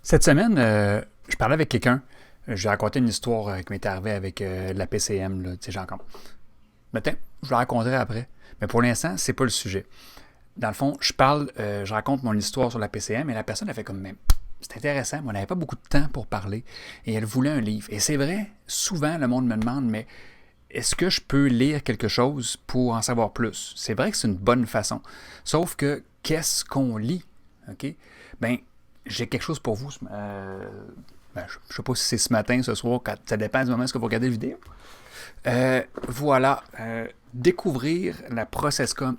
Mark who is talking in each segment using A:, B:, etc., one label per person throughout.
A: Cette semaine, je parlais avec quelqu'un. Je lui ai raconté une histoire qui m'est arrivée avec la PCM. Là, tu sais, genre comme. Mais tiens, je la raconterai après. Mais pour l'instant, c'est pas le sujet. Dans le fond, je raconte mon histoire sur la PCM et la personne a fait comme même. C'est intéressant, mais on n'avait pas beaucoup de temps pour parler et elle voulait un livre. Et c'est vrai, souvent le monde me demande, mais est-ce que je peux lire quelque chose pour en savoir plus? C'est vrai que c'est une bonne façon. Sauf que, qu'est-ce qu'on lit? OK? Ben, j'ai quelque chose pour vous. Je ne sais pas si c'est ce matin, ce soir, ça dépend du moment où vous regardez la vidéo. Voilà. Découvrir la Processcom.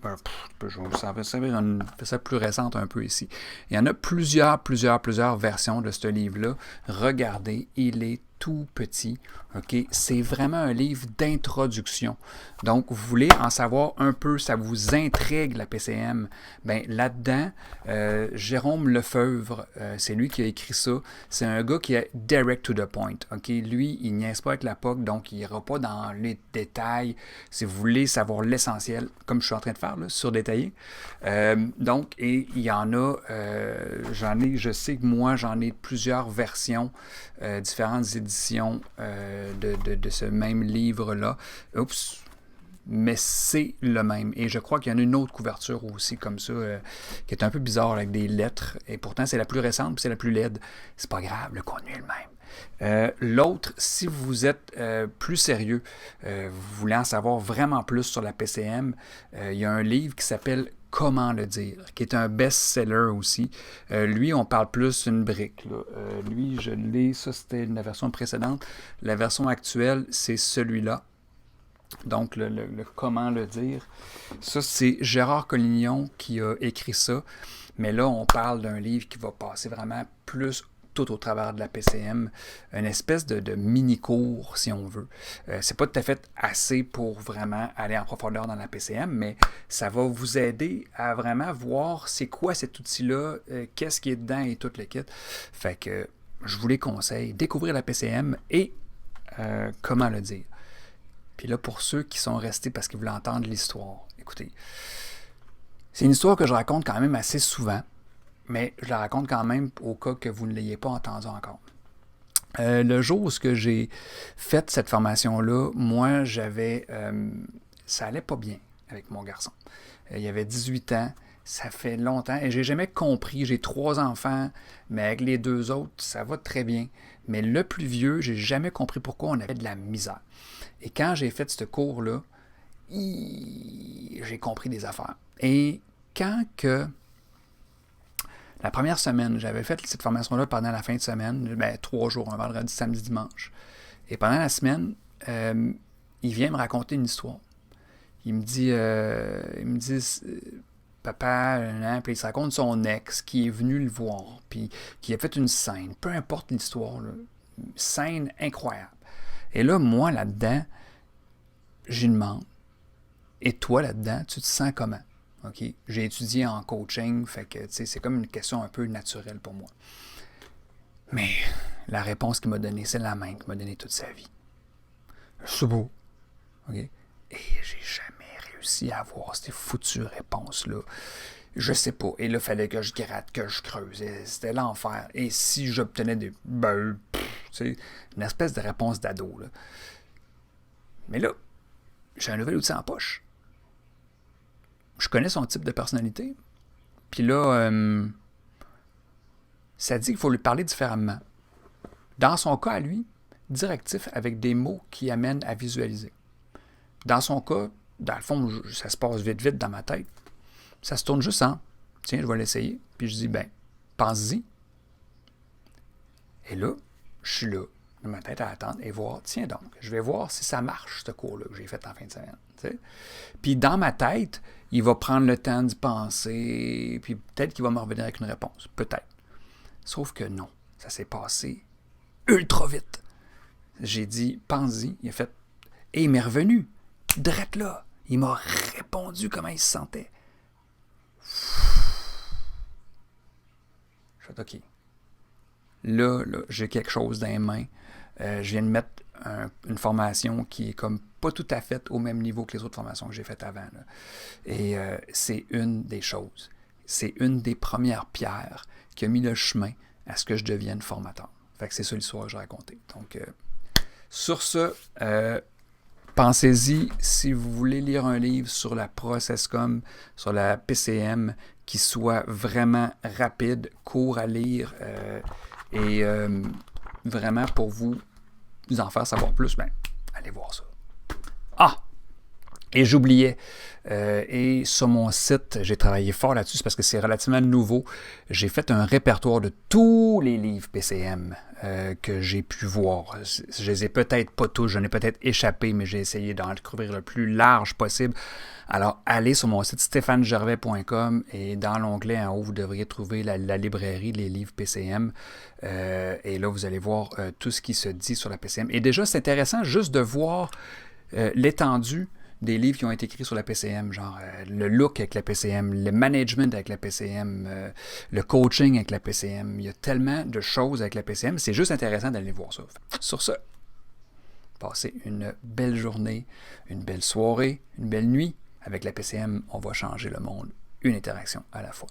A: Je vais vous servir une ça plus récente un peu ici. Il y en a plusieurs versions de ce livre-là. Regardez, il est tout petit. OK? C'est vraiment un livre d'introduction. Donc, vous voulez en savoir un peu, ça vous intrigue la PCM. Ben là-dedans, Jérôme Lefebvre, c'est lui qui a écrit ça. C'est un gars qui est direct to the point. OK? Lui, il niaise pas avec la POC, donc il n'ira pas dans les détails. Si vous voulez savoir l'essentiel, comme je suis en train de faire, là, surdétaillé. Donc, et il y en a, je sais que moi, j'en ai plusieurs versions, différentes éditions de ce même livre-là. Oups! Mais c'est le même. Et je crois qu'il y en a une autre couverture aussi comme ça, qui est un peu bizarre avec des lettres. Et pourtant, c'est la plus récente, puis c'est la plus laide. C'est pas grave, le contenu est le même. L'autre, si vous êtes plus sérieux, vous voulez en savoir vraiment plus sur la PCM, il y a un livre qui s'appelle Comment le dire, qui est un best-seller aussi. Lui, on parle plus d'une brique. Lui, je l'ai, ça c'était la version précédente. La version actuelle, c'est celui-là. Donc, le comment le dire. Ça, c'est Gérard Collignon qui a écrit ça. Mais là, on parle d'un livre qui va passer vraiment plus tout au travers de la PCM, une espèce de mini-cours, si on veut. C'est pas tout à fait assez pour vraiment aller en profondeur dans la PCM, mais ça va vous aider à vraiment voir c'est quoi cet outil-là, qu'est-ce qui est dedans et tout le kit. Fait que je vous les conseille, découvrir la PCM et comment le dire. Puis là, pour ceux qui sont restés parce qu'ils voulaient entendre l'histoire, écoutez, c'est une histoire que je raconte quand même assez souvent, mais je la raconte quand même au cas que vous ne l'ayez pas entendue encore. Le jour où j'ai fait cette formation-là, moi, ça allait pas bien avec mon garçon. Il avait 18 ans, ça fait longtemps, et j'ai jamais compris. J'ai 3 enfants, mais avec les 2 autres, ça va très bien. Mais le plus vieux, j'ai jamais compris pourquoi on avait de la misère. Et quand j'ai fait ce cours-là, j'ai compris des affaires. Et quand que la première semaine, j'avais fait cette formation-là pendant la fin de semaine, 3 jours, un vendredi, samedi, dimanche. Et pendant la semaine, il vient me raconter une histoire. Il me dit, papa, puis il se raconte son ex qui est venu le voir, puis qui a fait une scène, peu importe l'histoire, là, scène incroyable. Et là, moi, là-dedans, j'y demande, et toi, là-dedans, tu te sens comment? Okay? J'ai étudié en coaching, fait que c'est comme une question un peu naturelle pour moi. Mais la réponse qu'il m'a donnée, c'est la même qu'il m'a donnée toute sa vie. C'est beau. Okay? Et j'ai jamais réussi à avoir ces foutues réponses-là. Je sais pas. Et là, il fallait que je gratte, que je creuse. C'était l'enfer. Et si j'obtenais des... une espèce de réponse d'ado. Là. Mais là, j'ai un nouvel outil en poche. Je connais son type de personnalité. Puis là, ça dit qu'il faut lui parler différemment. Dans son cas à lui, directif avec des mots qui amènent à visualiser. Dans son cas, dans le fond, ça se passe vite dans ma tête. Ça se tourne juste en tiens, je vais l'essayer. Puis je dis, pense-y. Et là, je suis là, dans ma tête à attendre et voir, tiens donc, je vais voir si ça marche, ce cours-là que j'ai fait en fin de semaine. T'sais. Puis dans ma tête, il va prendre le temps d'y penser, puis peut-être qu'il va me revenir avec une réponse. Peut-être. Sauf que non, ça s'est passé ultra vite. J'ai dit, pense-y. Il a fait, et il m'est revenu. Drette là. Il m'a répondu comment il se sentait. Je fais, OK. Là, j'ai quelque chose dans les mains. Je viens de mettre une formation qui est comme pas tout à fait au même niveau que les autres formations que j'ai faites avant. Là. Et c'est une des choses. C'est une des premières pierres qui a mis le chemin à ce que je devienne formateur. Fait que c'est ça l'histoire que je racontais. Donc, sur ce, pensez-y, si vous voulez lire un livre sur la ProcessCom, sur la PCM, qui soit vraiment rapide, court à lire et vraiment pour vous en faire savoir plus, ben, allez voir ça. Ah! Et j'oubliais, et sur mon site, j'ai travaillé fort là-dessus, parce que c'est relativement nouveau. J'ai fait un répertoire de tous les livres PCM que j'ai pu voir. Je les ai peut-être pas tous, j'en ai peut-être échappé, mais j'ai essayé d'en couvrir le plus large possible. Alors, allez sur mon site stéphanegervais.com et dans l'onglet en haut, vous devriez trouver la librairie, les livres PCM. Et là, vous allez voir tout ce qui se dit sur la PCM. Et déjà, c'est intéressant juste de voir l'étendue des livres qui ont été écrits sur la PCM, genre le look avec la PCM, le management avec la PCM, le coaching avec la PCM. Il y a tellement de choses avec la PCM, c'est juste intéressant d'aller voir ça. Sur ce, passez une belle journée, une belle soirée, une belle nuit. Avec la PCM, on va changer le monde, une interaction à la fois.